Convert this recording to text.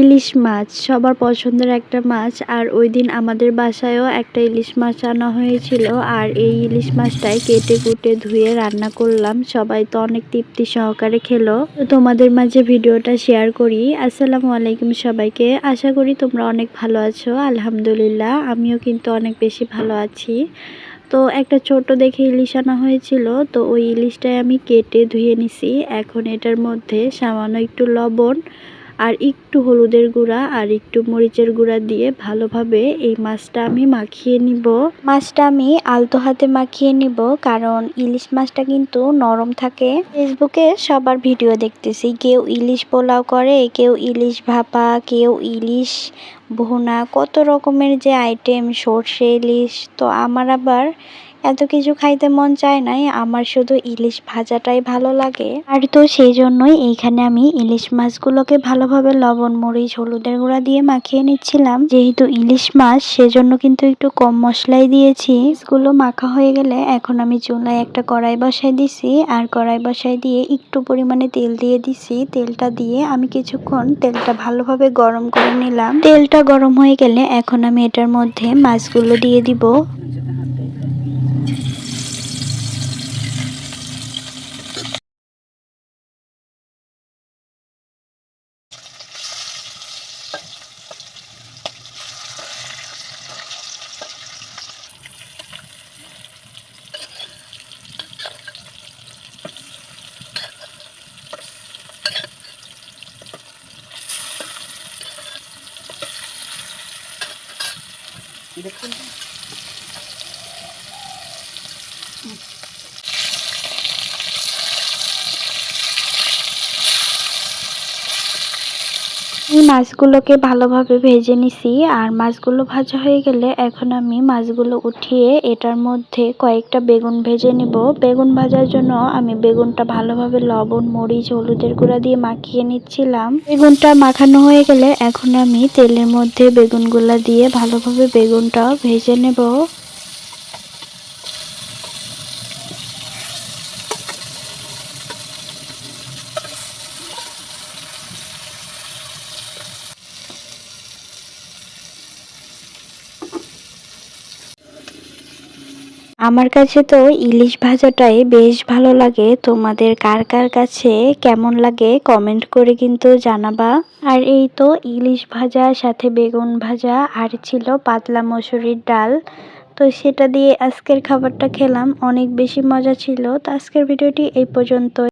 ইলিশ মাছ সবার পছন্দের একটা মাছ। আর ওই দিন আমাদের বাসায়ও একটা ইলিশ মাছ আনা হয়েছিল। আর এই ইলিশ মাছটাই কেটে কুটে ধুয়ে রান্না করলাম। সবাই তো অনেক তৃপ্তি সহকারে খেলো। তো তোমাদের মাঝে ভিডিওটা শেয়ার করি। আসসালামু আলাইকুম সবাইকে। আশা করি তোমরা অনেক ভালো আছো। আলহামদুলিল্লাহ আমিও কিন্তু অনেক বেশি ভালো আছি। তো একটা ছোট দেখে ইলিশ আনা হয়েছিল, তো ওই ইলিশটাই আমি কেটে ধুয়ে নিছি। এখন এটার মধ্যে সামান্য একটু লবণ আর একটু হলুদের গুঁড়া আর একটু মরিচের গুঁড়া দিয়ে ভালোভাবে এই মাছটা আমি মাখিয়ে নিব। মাছটা আমি আলতো হাতে মাখিয়ে নিব, কারণ ইলিশ মাছটা কিন্তু নরম থাকে। ফেসবুকে সবার ভিডিও দেখতেছি, কেউ ইলিশ পোলাও করে, কেউ ইলিশ ভাপা, কেউ ইলিশ ভুনা, কত রকমের যে আইটেম, সর্ষে ইলিশ। তো আমার আবার এত কিছু খাইতে মন চায় নাই, আমার শুধু ইলিশ ভাজাটাই ভালো লাগে। আর তো সেই জন্যই এইখানে আমি ইলিশ মাছগুলোকে ভালোভাবে লবণ মরিচ হলুদের গুঁড়া দিয়ে মাখিয়ে নিচ্ছিলাম। যেহেতু ইলিশ মাছ সেজন্য কিন্তু একটু কম মশলাই দিয়েছি। মাছগুলো মাখা হয়ে গেলে এখন আমি চুলায় একটা কড়াই বসাই দিছি। আর কড়াই বসাই দিয়ে একটু পরিমাণে তেল দিয়ে দিছি। তেলটা দিয়ে আমি কিছুক্ষণ তেলটা ভালোভাবে গরম করে নিলাম। তেলটা গরম হয়ে গেলে এখন আমি এটার মধ্যে মাছগুলো দিয়ে দিব। মাছগুলোকে ভালোভাবে ভেজে নিছি। আর মাছগুলো ভাজা হয়ে গেলে এখন আমি মাছগুলো উঠিয়ে এটার মধ্যে কয়েকটা বেগুন ভেজে নিব। বেগুন ভাজার জন্য আমি বেগুনটা ভালোভাবে লবণ মরিচ হলুদের গুঁড়া দিয়ে মাখিয়ে নিচ্ছিলাম। বেগুনটা মাখানো হয়ে গেলে এখন আমি তেলের মধ্যে বেগুনগুলা দিয়ে ভালোভাবে বেগুনটা ভেজে নেব। আমার কাছে তো ইলিশ ভাজাটাই বেশ ভালো লাগে। তোমাদের কার কার কাছে কেমন লাগে কমেন্ট করে কিন্তু জানাবা। আর এই তো ইলিশ ভাজা সাথে বেগুন ভাজা আর ছিল পাতলা মসুরির ডাল। তো সেটা দিয়ে আজকের খাবারটা খেলাম, অনেক বেশি মজা ছিল। তো আজকের ভিডিওটি এই পর্যন্ত।